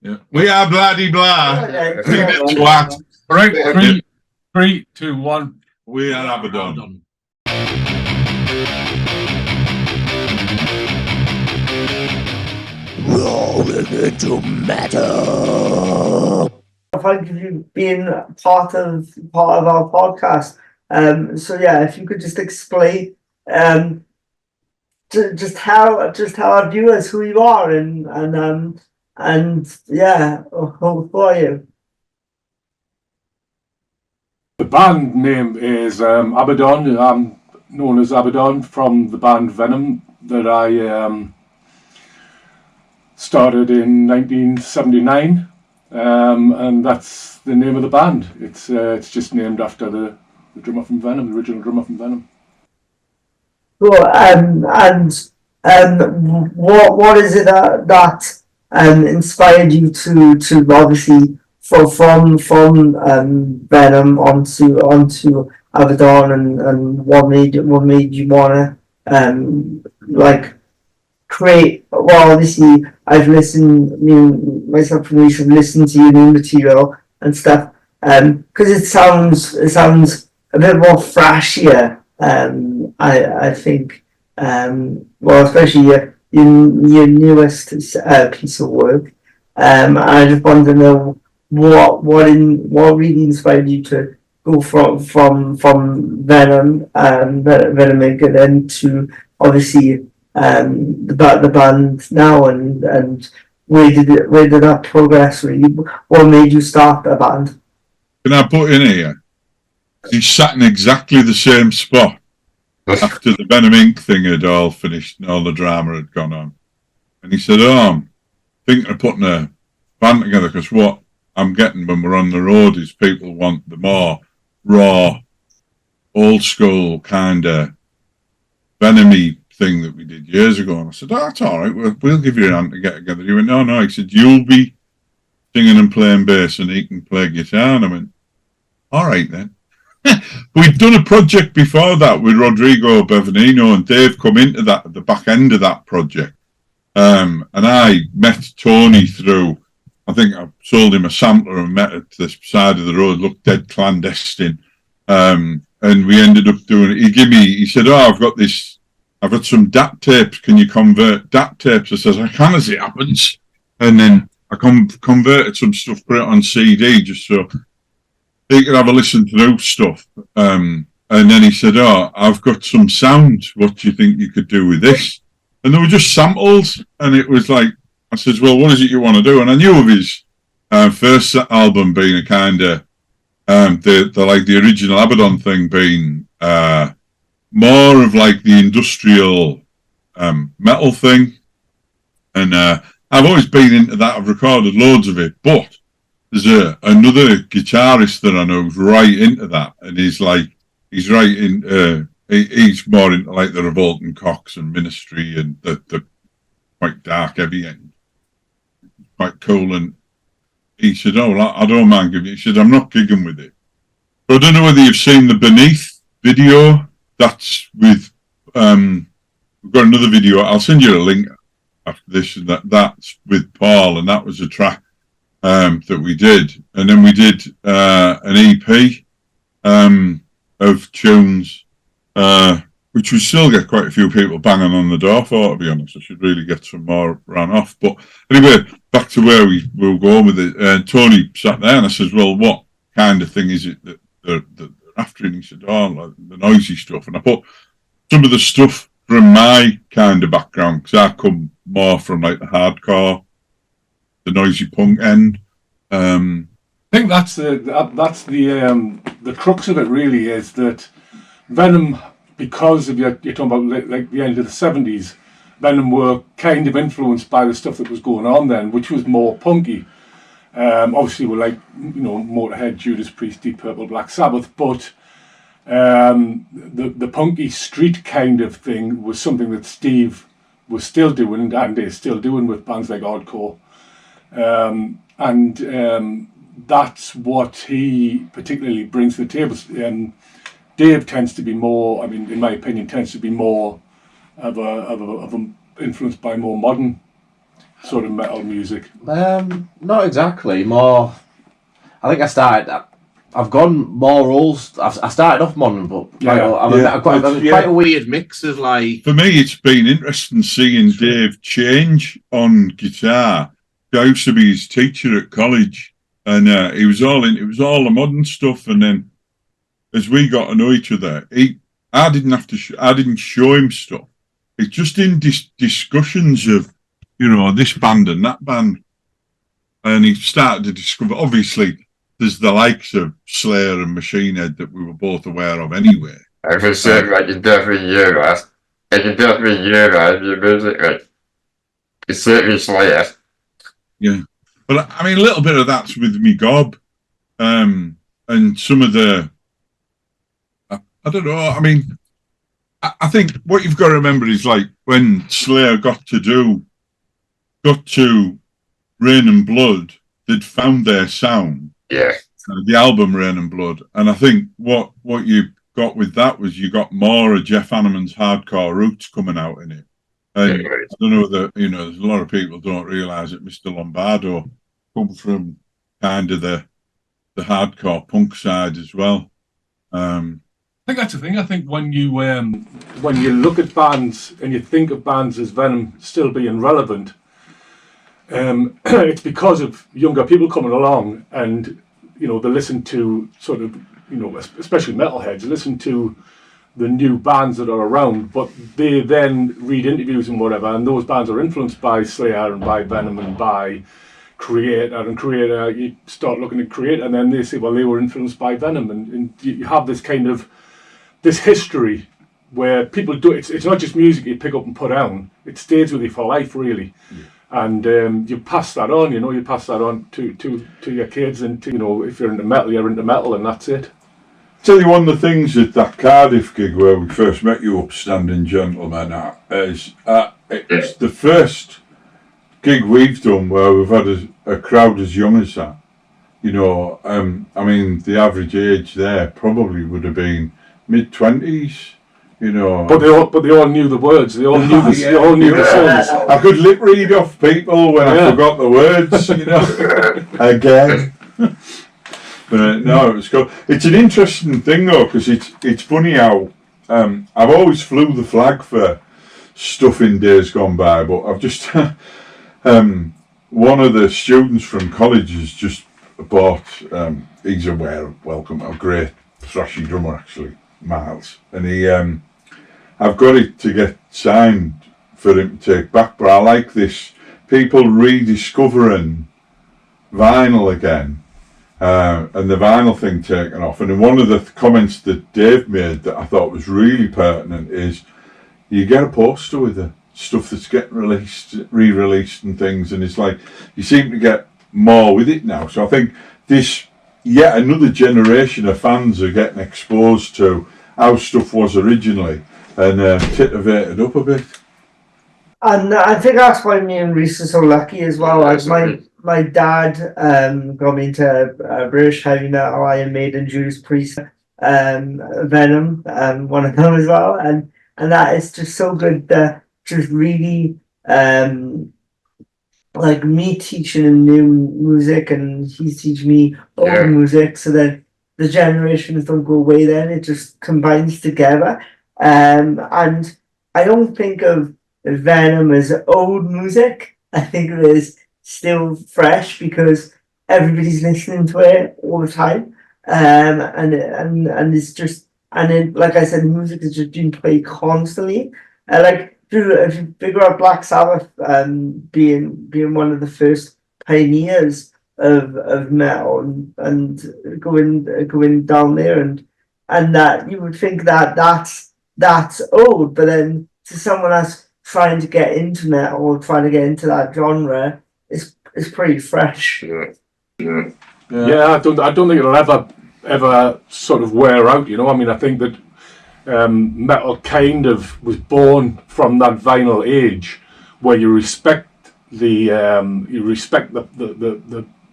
Yeah. We are bloody blah. Twat. Right. 3, 2, 1. We are Abaddon. Rolling into metal. Thank you for being part of our podcast. So yeah, if you could just explain just tell our viewers who you are and yeah, who are you? The band name is Abaddon. I'm known as Abaddon from the band Venom that I started in 1979, and that's the name of the band. It's just named after the drummer from Venom, the original drummer from Venom. Cool. And what is it that inspired you to obviously from Venom onto Abaddon, and what made you wanna create? Well, obviously I've listened, myself and Rhys have listened to your new material and stuff, because it sounds a bit more flashier. I think, well, especially your newest piece of work. I just wanted to know what really inspired you to go from Venom, Venom, then to obviously the band now, and where did that progress really? What made you start a band? Can I put in here? He sat in exactly the same spot after the Venom Inc. thing had all finished and all the drama had gone on. And he said, I'm thinking of putting a band together, because what I'm getting when we're on the road is people want the more raw, old school kind of Venom-y thing that we did years ago. And I said, that's all right, we'll give you a hand to get together. He went, no. He said, you'll be singing and playing bass and he can play guitar. And I went, all right then. We'd done a project before that with Rodrigo Bevanino, and Dave come into that at the back end of that project. And I met Tony through, I think I sold him a sampler and met at the side of the road, looked dead clandestine. And we ended up doing it. He said, I've got some DAT tapes. Can you convert DAT tapes? I says, I can, as it happens. And then I converted some stuff, put it on CD just so he could have a listen through stuff. And then he said, I've got some sound. What do you think you could do with this? And they were just samples. And it was like, I said, well, what is it you want to do? And I knew of his first album being a kind of, the original Abaddon thing being more of like the industrial metal thing. And I've always been into that. I've recorded loads of it. But there's another guitarist that I know who's right into that. And he's more into like the Revolting Cocks and Ministry and the quite dark, heavy end. Quite cool. And he said, I don't mind giving it. He said, I'm not gigging with it. But I don't know whether you've seen the Beneath video. That's with, we've got another video. I'll send you a link after this. That's with Paul, and that was a track that we did. And then we did an EP of tunes, which we still get quite a few people banging on the door for, to be honest. I should really get some more ran off. But anyway, back to where we were going with it. Tony sat there and I said, well, what kind of thing is it that they're after? And he said, like the noisy stuff. And I put some of the stuff from my kind of background, because I come more from like the hardcore, the noisy punk end. I think that's the crux of it, really, is that Venom, because of you're talking about like the end of the 70s, Venom were kind of influenced by the stuff that was going on then, which was more punky. Obviously, we're like, Motorhead, Judas Priest, Deep Purple, Black Sabbath, but the punky street kind of thing was something that Steve was still doing and is still doing with bands like Hardcore. And that's what he particularly brings to the table. Dave tends to be more, in my opinion, tends to be more of a influenced by more modern sort of metal music? Not exactly. More, I think I've gone more roles. I started off modern, but I'm quite a weird mix of like. For me, it's been interesting seeing Dave change on guitar. I used to be his teacher at college, and it was all the modern stuff. And then as we got to know each other, I didn't show him stuff. It's just in discussions of, this band and that band, and he started to discover. Obviously, there's the likes of Slayer and Machine Head that we were both aware of anyway. I can say I can definitely realise your music, like it's certainly Slayer. Yeah, but I mean, a little bit of that's with me gob, and some of the. I don't know. I mean, I think what you've got to remember is like when Slayer got to Rain and Blood, they'd found their sound. Yeah. The album Rain and Blood, and I think what you got with that was you got more of Jeff Hanneman's hardcore roots coming out in it. And I don't know that there's a lot of people don't realise that Mr. Lombardo come from kind of the hardcore punk side as well. I think that's the thing. I think when you look at bands and you think of bands as Venom still being relevant, it's because of younger people coming along, and they listen to sort of especially metalheads listen to the new bands that are around, but they then read interviews and whatever, and those bands are influenced by Slayer and by Venom and by Creator, and Creator, you start looking at Creator, and then they say, well, they were influenced by Venom, and you have this kind of this history where people do it's not just music you pick up and put down, it stays with you for life, really. And you pass that on, you pass that on to your kids, and if you're into metal, you're into metal, and that's it. Tell you one of the things at that Cardiff gig where we first met you upstanding gentlemen is it's the first gig we've done where we've had a crowd as young as that. I mean, the average age there probably would have been mid-20s. But they all knew the words. They all knew the songs. I could lip read off people when I forgot the words. Again. But no, it was cool. It's an interesting thing though, because it's funny how I've always flew the flag for stuff in days gone by, but I've just one of the students from college has just bought. He's aware of Welcome, a great thrashy drummer actually, Miles, and he. I've got it to get signed for him to take back, but I like this people rediscovering vinyl again, and the vinyl thing taken off. And one of the comments that Dave made that I thought was really pertinent is you get a poster with the stuff that's getting re-released and things, and it's like you seem to get more with it now. So I think this yet another generation of fans are getting exposed to how stuff was originally, and titivated up a bit. And I think that's why me and Rhys are so lucky as well. Like my dad got me into British heavy metal, Iron Maiden, Judas Priest, Venom, one of them as well. And that is just so good that just really like me teaching him new music and he's teaching me old music, so that the generations don't go away then, it just combines together. And I don't think of Venom as old music. I think it is still fresh because everybody's listening to it all the time. And it's just, and then, like I said, music is just being played constantly. Like if you figure out Black Sabbath being one of the first pioneers of metal and going down there, and that you would think that that's old, but then to someone that's trying to get into metal or trying to get into that genre, it's pretty fresh. Yeah, I don't think it'll ever sort of wear out. I mean, I think that metal kind of was born from that vinyl age where you respect the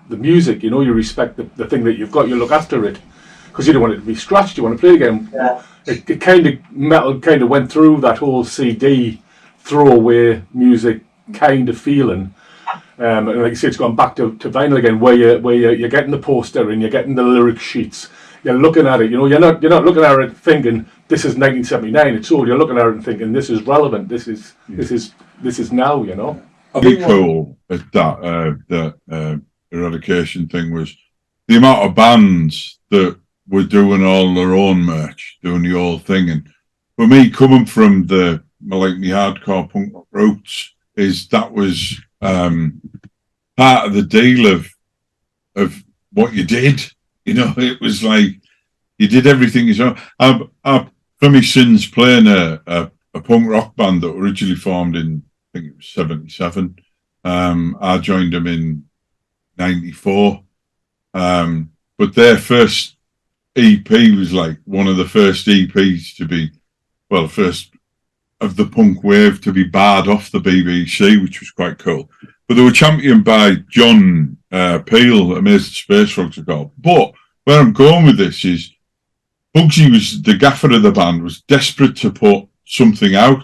music. You respect the thing that you've got. You look after it because you don't want it to be scratched. You want to play it again. Yeah. It kind of metal kind of went through that whole CD throwaway music kind of feeling, And like you say, it's gone back to vinyl again, where you're getting the poster and you're getting the lyric sheets. You're looking at it, you know. You're not looking at it thinking this is 1979. It's all you're looking at it and thinking this is relevant. This is now, you know. Really cool at that eradication thing was the amount of bands that were doing all their own merch, doing the whole thing. And for me, coming from the me hardcore punk rock roots, is that was part of the deal of what you did. You know, it was like you did everything yourself. I for me, sins playing a punk rock band that originally formed in, I think it was 77. I joined them in 94. But their first EP was like one of the first EPs to be, well, first of the punk wave to be barred off the BBC, which was quite cool. But they were championed by John Peel, Amazing Spacefrogs, called. But where I'm going with this is Bugsy was the gaffer of the band, was desperate to put something out.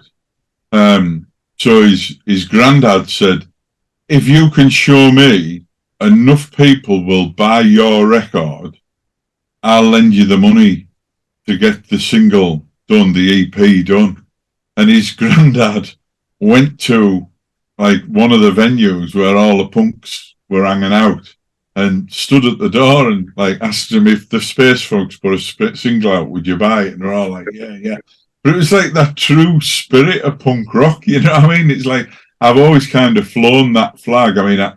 So his granddad said, if you can show me enough people will buy your record, I'll lend you the money to get the single done, the EP done. And his granddad went to like one of the venues where all the punks were hanging out and stood at the door and like asked them if the Spacefrogs put a single out, would you buy it? And they're all like, yeah. But it was like that true spirit of punk rock, you know what I mean? It's like, I've always kind of flown that flag. I mean, I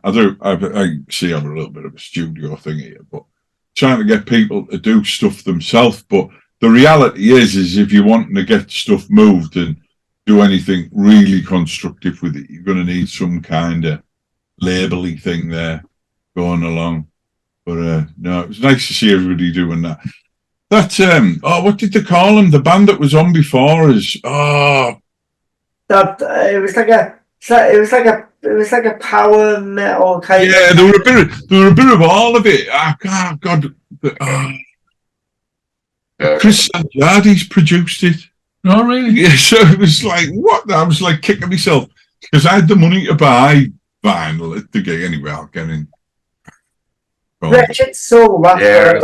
see I'm a little bit of a studio thing here, but trying to get people to do stuff themselves. But the reality is if you're wanting to get stuff moved and do anything really constructive with it, you're going to need some kind of label-y thing there going along. But no, it was nice to see everybody doing that. That what did they call them? The band that was on before us. That it was like a power metal kind. Yeah, there were a bit of all of it. God. Chris Sanjadi's produced it. Oh, really? Yeah, so it was like, what? I was like kicking myself because I had the money to buy vinyl at the gig anyway. I'll get in. Wretched Soul. Yeah,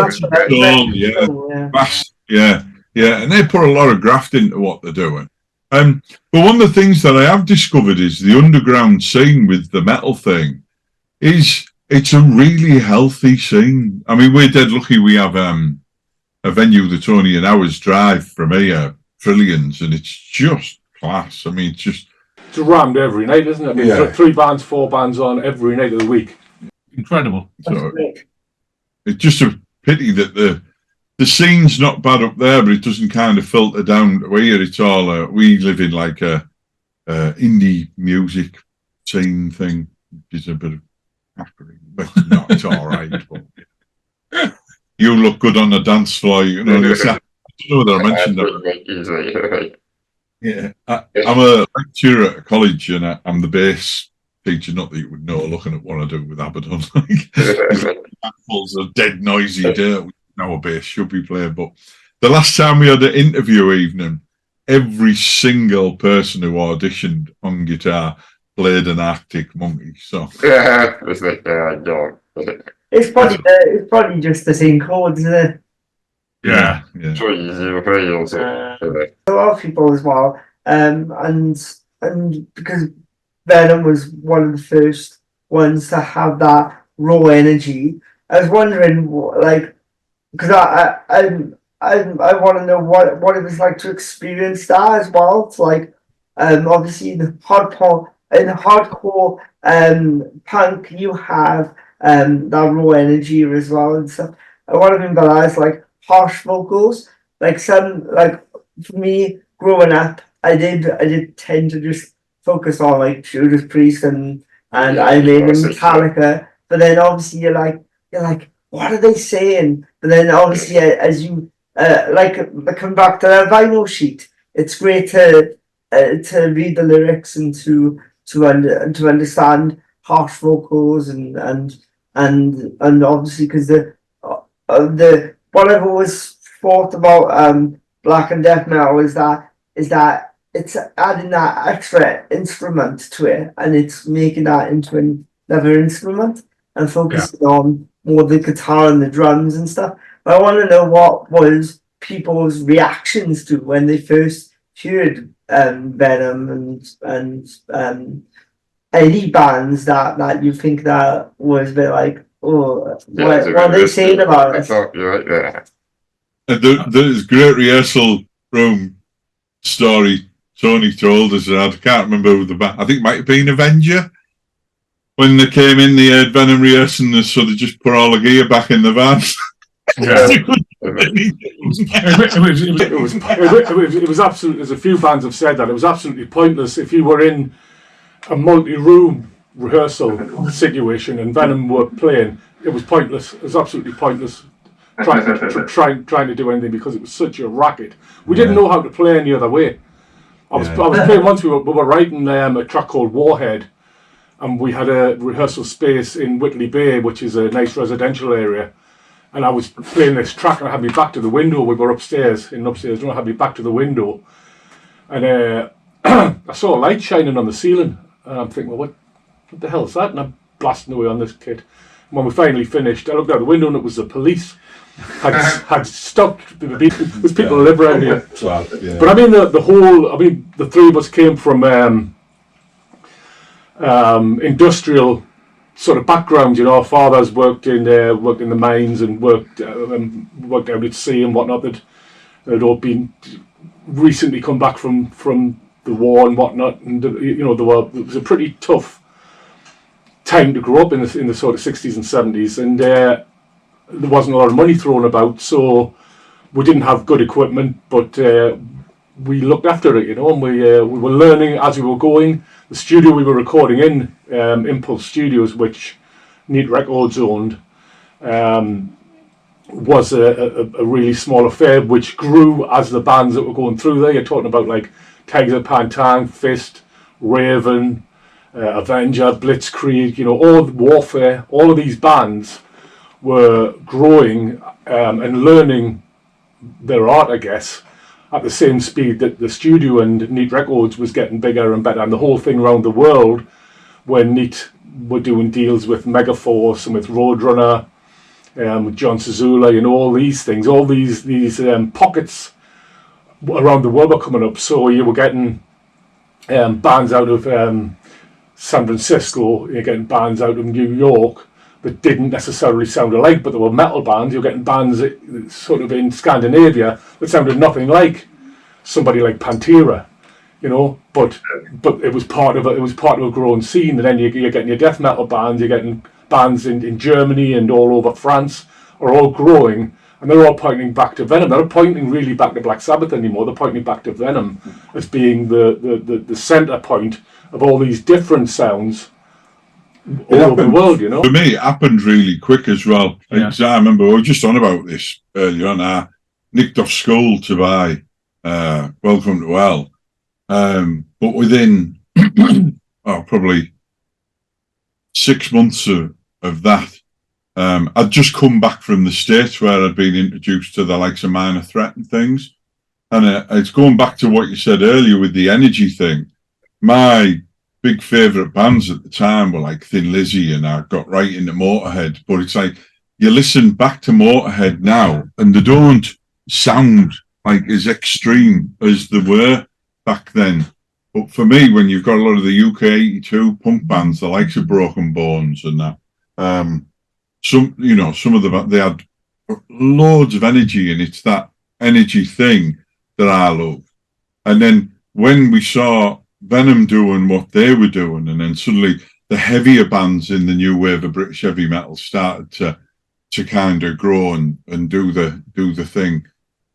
and they put a lot of graft into what they're doing. But one of the things that I have discovered is the underground scene with the metal thing is it's a really healthy scene. I mean, we're dead lucky we have a venue that's only an hour's drive from here, Trillions, and it's just class. I mean, it's rammed every night, isn't it? I mean, 3 bands, 4 bands on every night of the week. Incredible. So it's just a pity that the scene's not bad up there, but it doesn't kind of filter down to here. It's all we live in like a indie music scene thing, which is a bit of hackering, but no, it's all right. But you look good on the dance floor, you know. I don't know whether I mentioned that. Yeah, I'm a lecturer at a college, and I'm the bass teacher. Not that you would know, looking at what I do with Abaddon, like handfuls of dead noisy dirt. Now a bass should be played, but the last time we had an interview evening, every single person who auditioned on guitar played an Arctic Monkey song. It's probably just the same chords, isn't it? Yeah. A lot of people as well, and because Venom was one of the first ones to have that raw energy. I was wondering, like, because I want to know what it was like to experience that as well. It's like, obviously in hardcore punk, you have that raw energy as well and stuff. And what I mean by that is like harsh vocals. Like for me growing up, I did tend to just focus on like Judas Priest and Iron Maiden and Metallica. But then obviously you're like, what are they saying? But then obviously as you come back to that vinyl sheet, it's great to read the lyrics and to understand harsh vocals and obviously because the what I've always thought about black and death metal is that it's adding that extra instrument to it, and it's making that into another instrument and focusing on more the guitar and the drums and stuff. But I want to know what was people's reactions to when they first heard Venom and any bands that you think that was a bit like, oh, what are they saying about us? There's great rehearsal room story Tony told us. I can't remember who the band. I think it might have been Avenger. When they came in, they heard Venom rehearsing this, so they just put all the gear back in the van. It was absolutely, as a few bands have said that, it was absolutely pointless if you were in a multi-room rehearsal situation and Venom were playing. It was pointless. It was absolutely pointless trying to do anything because it was such a racket. We didn't know how to play any other way. I was playing once. We were writing a track called Warhead, and we had a rehearsal space in Whitley Bay, which is a nice residential area. And I was playing this track, and I had me back to the window. We were upstairs in upstairs room. I had me back to the window, and I saw a light shining on the ceiling, and I'm thinking, well, what the hell is that? And I'm blasting away on this kit. And when we finally finished, I looked out the window, and it was the police. Had stopped. There's people who live around here. But I mean, the three of us came from industrial sort of background. You know, our fathers worked in the mines and worked out at sea and whatnot. They'd all been recently come back from the war and whatnot, and you know, it was a pretty tough time to grow up in the sort of 60s and 70s, and there wasn't a lot of money thrown about, so we didn't have good equipment, but we looked after it, you know, and we were learning as we were going. The studio we were recording in, Impulse Studios, which Neat Records owned, was a really small affair, which grew as the bands that were going through there. You're talking about like Tigers of Pantang, Fist, Raven, Avenger, Blitzkrieg, you know, all Warfare, all of these bands were growing and learning their art, I guess, at the same speed that the studio and Neat Records was getting bigger and better, and the whole thing around the world, when Neat were doing deals with Megaforce and with Roadrunner, with John Sazula, you know, all these things, all these pockets around the world were coming up. So you were getting bands out of San Francisco, you're getting bands out of New York that didn't necessarily sound alike, but they were metal bands. You're getting bands that, sort of in Scandinavia that sounded nothing like somebody like Pantera, you know. But it was part of a growing scene. And then you're getting your death metal bands. You're getting bands in Germany and all over France are all growing, and they're all pointing back to Venom. They're not pointing really back to Black Sabbath anymore. They're pointing back to Venom as being the centre point of all these different sounds all over the world, you know. For me, it happened really quick as well. Yeah. I remember we were just on about this earlier on. I nicked off school to buy Welcome to Hell, but within probably 6 months of that, I'd just come back from the States where I'd been introduced to the likes of Minor Threat and things, and it's going back to what you said earlier with the energy thing. My big favourite bands at the time were like Thin Lizzy, and I got right into Motorhead. But it's like, you listen back to Motorhead now, and they don't sound like as extreme as they were back then. But for me, when you've got a lot of the UK 82 punk bands, the likes of Broken Bones and that, some of them, they had loads of energy, and it's that energy thing that I love. And then when we saw Venom doing what they were doing, and then suddenly the heavier bands in the new wave of British heavy metal started to kind of grow and do the thing.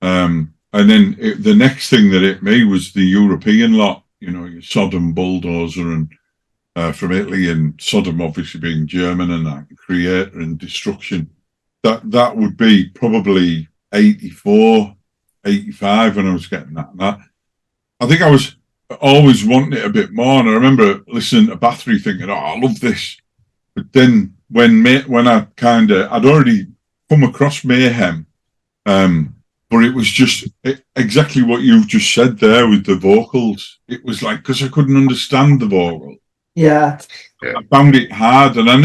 And then the next thing that hit me was the European lot, you know, your Sodom, Bulldozer, and from Italy, and Sodom obviously being German, and that Creator and Destruction. That would be probably 84, 85 when I was getting that. I think I was always wanting it a bit more, and I remember listening to Bathory thinking, I love this. But then when I'd already come across Mayhem, but it was just exactly what you've just said there with the vocals. It was like, because I couldn't understand the vocal, Yeah. I found it hard, and I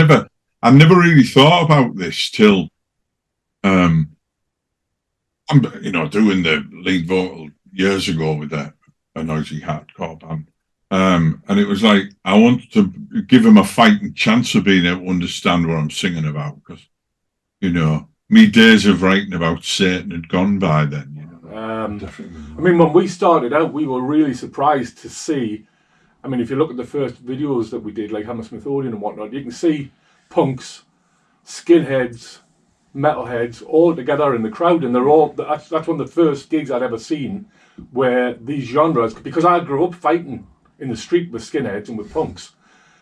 never really thought about this till, I'm, doing the lead vocal years ago with a noisy hardcore band. And it was like, I wanted to give them a fighting chance of being able to understand what I'm singing about, because, me days of writing about Satan had gone by then. I mean, when we started out, we were really surprised to see. I mean, if you look at the first videos that we did, like Hammersmith Odeon and whatnot, you can see punks, skinheads, metalheads all together in the crowd, and they're all. That's one of the first gigs I'd ever seen where these genres, because I grew up fighting in the street with skinheads and with punks.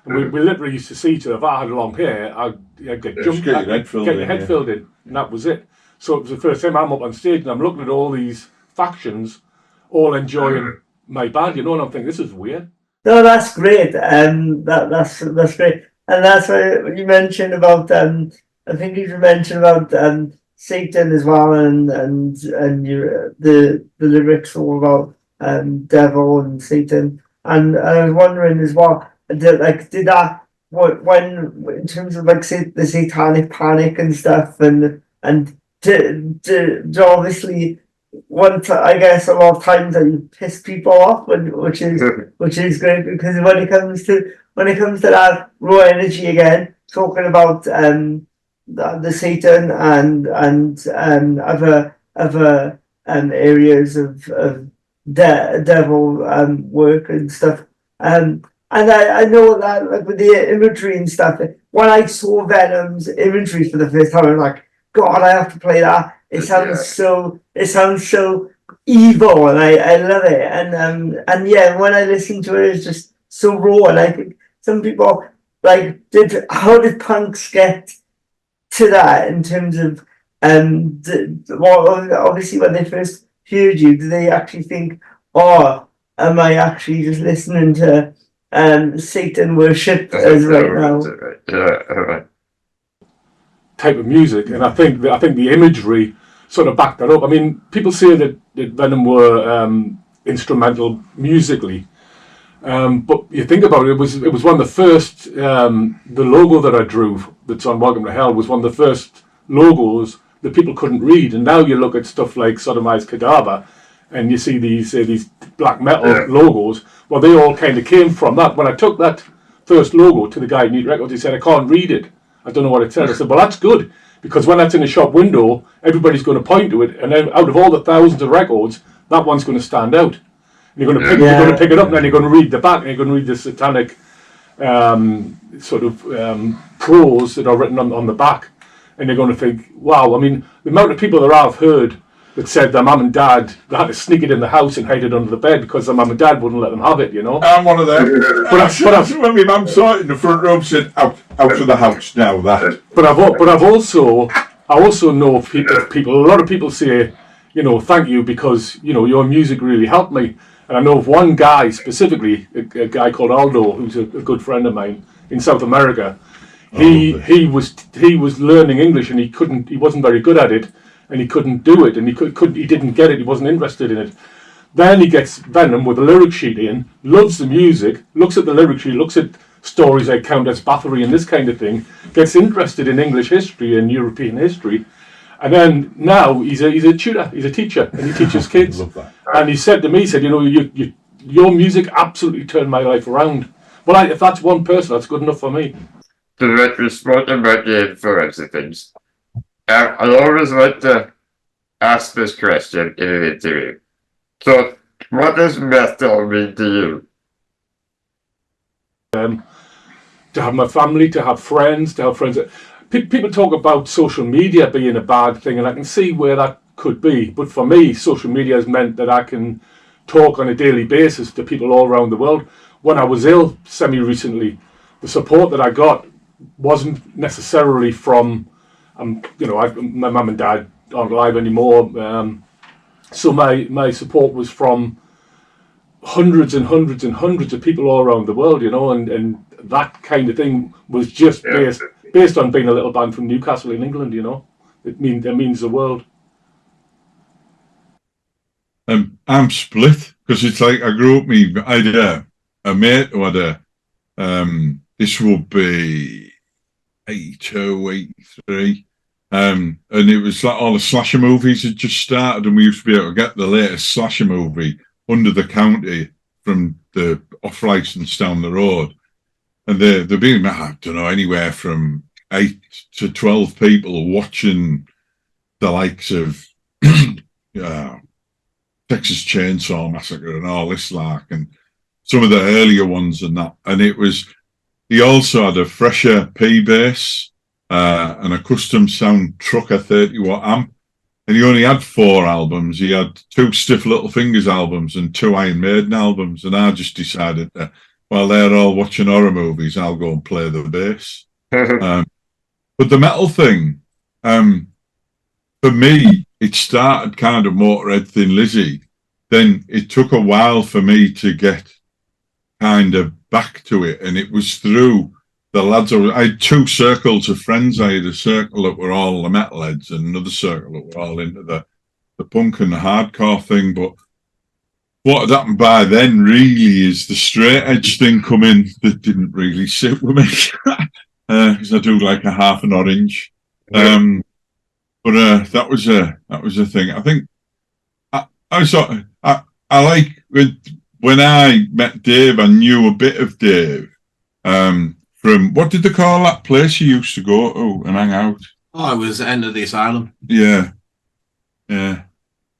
And we literally used to see each other. If I had long hair, I'd get jumped, get your head filled in, and that was it. So it was the first time I'm up on stage and I'm looking at all these factions all enjoying my band, and I'm thinking, this is weird. No, that's great. That's great. And that's what you mentioned about, I think you mentioned about Satan as well, and the lyrics all about devil and Satan. And I was wondering as well, did that, when in terms of like say the satanic panic and stuff, and to obviously I guess a lot of times that you piss people off, which is great, because when it comes to that raw energy again, talking about the Satan and other areas of devil work and stuff, and I know that, like, with the imagery and stuff, when I saw Venom's imagery for the first time, I was like, God, I have to play that. It sounds so evil, and I love it. And yeah, when I listen to it, it's just so raw. And I think some people how did punks get to that in terms of obviously when they first heard you, do they actually think, oh, am I actually just listening to Satan worship as right now? Type of music, and I think the imagery sort of backed that up. I mean, people say that Venom were instrumental musically, but you think about it, it was one of the first. The logo that I drew, that's on Welcome to Hell, was one of the first logos that people couldn't read. And now you look at stuff like Sodomized Cadaver, and you see these black metal logos. Well, they all kind of came from that. When I took that first logo to the guy at Neat Records, he said, I can't read it. I don't know what it says. I said, well, that's good, because when that's in a shop window, everybody's going to point to it, and then out of all the thousands of records, that one's going to stand out. And you're going to pick it up, and then you're going to read the back, and you're going to read the satanic prose that are written on the back, and you're going to think, wow. I mean, the amount of people that I've heard that said their mum and dad, they had to sneak it in the house and hide it under the bed because their mum and dad wouldn't let them have it, I'm one of them. But when my mum saw it in the front room, said, out of the house now, that. But I also know people, a lot of people say, thank you, because, your music really helped me. And I know of one guy specifically, a guy called Aldo, who's a good friend of mine in South America. He was learning English, and he wasn't very good at it. And he couldn't do it, and he didn't get it, he wasn't interested in it. Then he gets Venom with a lyric sheet in, loves the music, looks at the lyric sheet, looks at stories like Countess Bathory and this kind of thing, gets interested in English history and European history, and then now he's a tutor, he's a teacher, and he teaches kids. Love that. And he said to me, your music absolutely turned my life around. Well, if that's one person, that's good enough for me. To respond about the influence of things, I always like to ask this question in an interview. So, what does metal mean to you? To have my family, to have friends, People talk about social media being a bad thing, and I can see where that could be. But for me, social media has meant that I can talk on a daily basis to people all around the world. When I was ill semi-recently, the support that I got wasn't necessarily from... my mum and dad aren't alive anymore, so my support was from hundreds and hundreds and hundreds of people all around the world, and that kind of thing was just based on being a little band from Newcastle in England. It means the world. I'm split, because it's like I grew up. I had a mate who had This would be 82, 83. And it was like all the slasher movies had just started, and we used to be able to get the latest slasher movie under the counter from the off license down the road. And they've been, I don't know, anywhere from 8 to 12 people watching the likes of Texas Chainsaw Massacre and all this and some of the earlier ones and that. And he also had a Fresher P bass and a custom sound Trucker 30-watt amp. And he only had 4 albums. He had 2 Stiff Little Fingers albums and 2 Iron Maiden albums. And I just decided that while they're all watching horror movies, I'll go and play the bass. But the metal thing, for me, it started kind of Motorhead, Thin Lizzy. Then it took a while for me to get kind of back to it. And it was through the lads. I had 2 circles of friends. I had a circle that were all the metalheads and another circle that were all into the punk and the hardcore thing. But what had happened by then really is the straight edge thing come in that didn't really sit with me. Because I do like a half an orange. But that was a thing. I think I like when I met Dave, I knew a bit of Dave from, what did they call that place you used to go to and hang out? Oh, it was Enter the Asylum. Yeah. And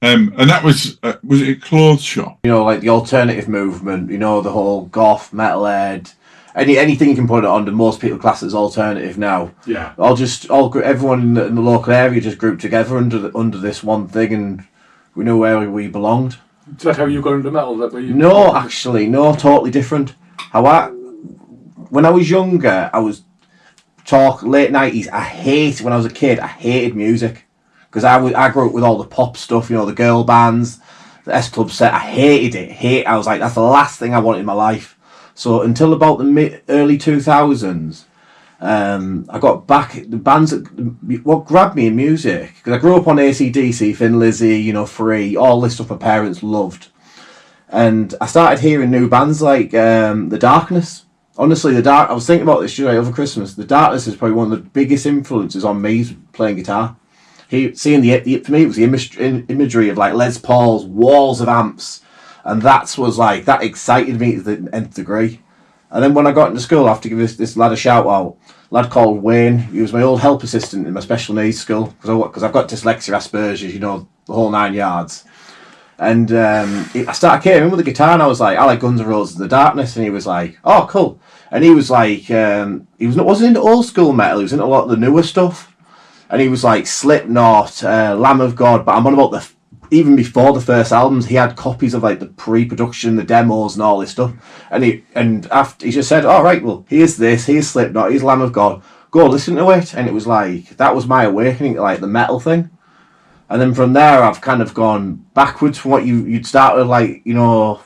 that was it a clothes shop? You know, like the alternative movement, you know, the whole goth, metalhead, anything you can put it under, most people class it as alternative now. Yeah. Everyone in the local area just grouped together under this one thing, and we knew where we belonged. Is that how you got into metal? No, actually, no, totally different. When I was younger, I was late 90s. When I was a kid, I hated music. Because I grew up with all the pop stuff, you know, the girl bands, the S Club set. I hated it. I was like, that's the last thing I wanted in my life. So until about the early 2000s, I got back the bands what grabbed me in music. Because I grew up on AC/DC, Thin Lizzy, you know, Free, all this stuff my parents loved. And I started hearing new bands like The Darkness. Honestly, I was thinking about this over Christmas. The Darkness is probably one of the biggest influences on me playing guitar. For me, it was the imagery of like Les Paul's walls of amps, and that excited me to the nth degree. And then when I got into school, I have to give this lad a shout out. A lad called Wayne. He was my old help assistant in my special needs school because I've got dyslexia, Asperger's, you know, the whole 9 yards. And I came in with a guitar, and I was like, I like Guns N' Roses, The Darkness, and he was like, oh, cool. And he was like, wasn't into old school metal. He was into a lot of the newer stuff. And he was like Slipknot, Lamb of God, but I'm on about even before the first albums, he had copies of like the pre-production, the demos, and all this stuff. And after he just said, "All right, well, here's Slipknot, here's Lamb of God, go listen to it." And it was like that was my awakening to like the metal thing. And then from there, I've kind of gone backwards from what you'd start with, like, you know,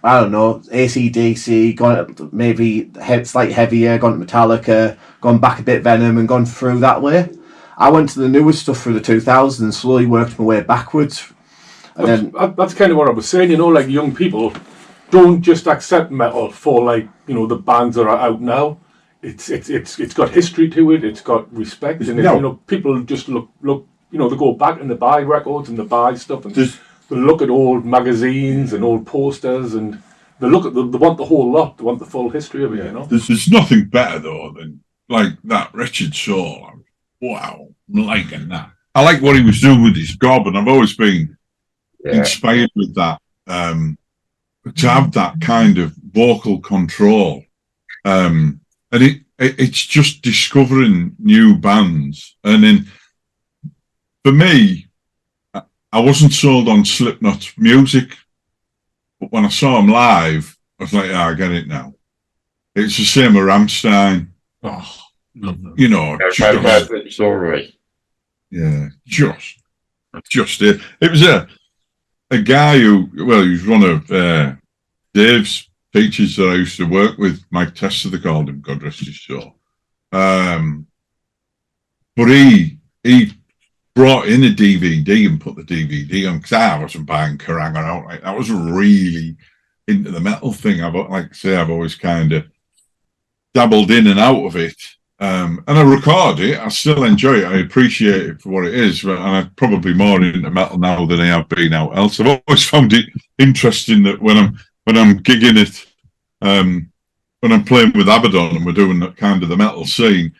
I don't know, AC/DC, gone maybe slightly heavier, gone to Metallica, gone back a bit Venom, and gone through that way. I went to the newest stuff through the 2000s and slowly worked my way backwards. And that's kind of what I was saying, you know, like young people don't just accept metal for like, you know, the bands that are out now. It's got history to it, it's got respect, and you know, people just look, you know, they go back and they buy records and they buy stuff and they look at old magazines and old posters and they want the whole lot, they want the full history of it, you know. There's nothing better though than like that Wretched Soul. Wow, I'm liking that. I like what he was doing with his gob, and I've always been inspired with that. To have that kind of vocal control, and it's just discovering new bands. And then for me, I wasn't sold on Slipknot's music, but when I saw him live, I was like, I get it now. It's the same with Rammstein. Oh. You know, just it. Yeah, just it. It was a guy who, well, he was one of Dave's teachers that I used to work with. Mike Tester, they called him, God rest his soul. But he brought in a DVD and put the DVD on because I wasn't buying Kerrang! Outright. I was really into the metal thing. I've always kind of dabbled in and out of it. And I record it. I still enjoy it. I appreciate it for what it is. And I'm probably more into metal now than I have been out else. I've always found it interesting that when I'm gigging it, when I'm playing with Abaddon and we're doing that kind of the metal scene,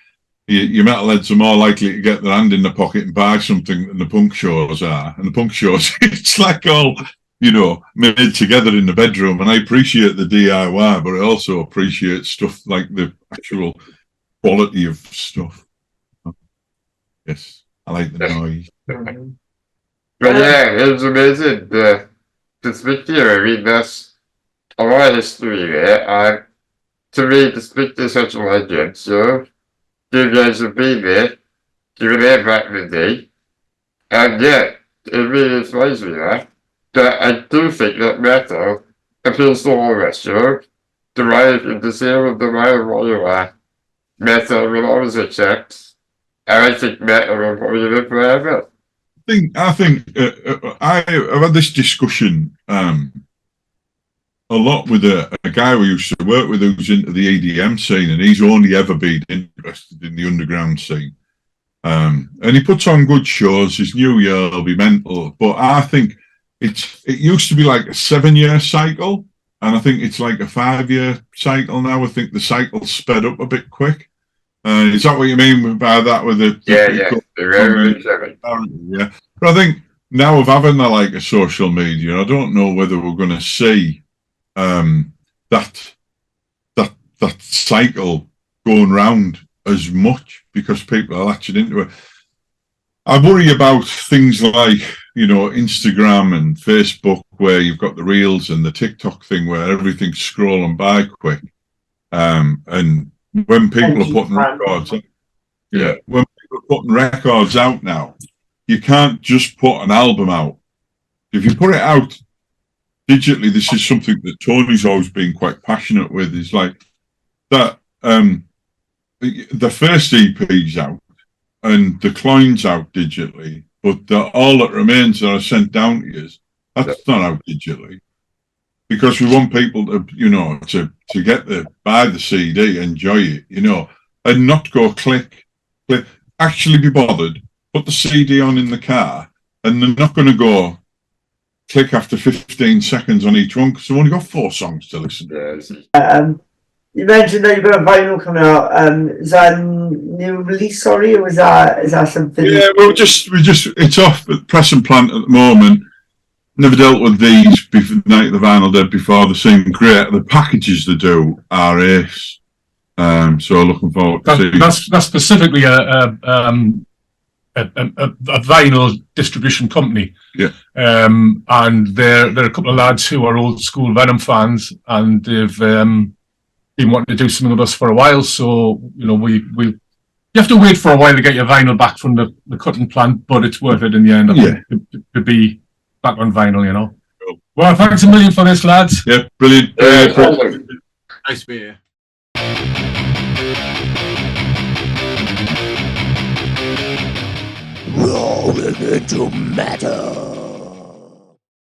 your metalheads are more likely to get their hand in the pocket and buy something than the punk shows are. And the punk shows, it's like all, made together in the bedroom. And I appreciate the DIY, but I also appreciate stuff like the actual quality of stuff. Yes, I like the noise. But yeah, it was amazing to speak to you. I mean, there's a lot of history there. And to me, to speak to such a legend, so you guys have been there, you were there back in the day. And yeah, it really inspires me that I do think that metal appeals to all of us, the right in the same of the right what you are. Metal will always accept, and I think metal will probably live forever. I think I've had this discussion a lot with a guy we used to work with who's into the EDM scene, and he's only ever been interested in the underground scene. And he puts on good shows. His new year will be mental, but I think it used to be like a 7-year cycle, and I think it's like a 5-year cycle now. I think the cycle's sped up a bit quick. Is that what you mean by that? With the Yeah. But I think now of having a social media, I don't know whether we're going to see that cycle going round as much because people are latching into it. I worry about things like, Instagram and Facebook, where you've got the reels, and the TikTok thing where everything's scrolling by quick. And when people are putting records out now, you can't just put an album out. If you put it out digitally, this is something that Tony's always been quite passionate with, is like that the first EP's out and the Klein's out digitally, but all that remains that are sent down to you, that's not out digitally. Because we want people to, to get buy the CD, enjoy it, and not go click, actually be bothered, put the CD on in the car, and they're not going to go click after 15 seconds on each one because they've only got 4 songs to listen to. You mentioned that you've got a vinyl coming out. Is that a new release, or is that something? Yeah, we just it's off at present plant at the moment. Never dealt with these before, Night of the Vinyl Dead before. They seem great. The packages they do are ace. So looking forward to seeing. That's specifically a vinyl distribution company. Yeah. And they're a couple of lads who are old school Venom fans, and they've been wanting to do something with us for a while. So you have to wait for a while to get your vinyl back from the cutting plant, but it's worth it in the end. To be back on vinyl, Cool. Well, thanks a million for this, lads. Yeah, brilliant. Nice to be here. Rolling into metal.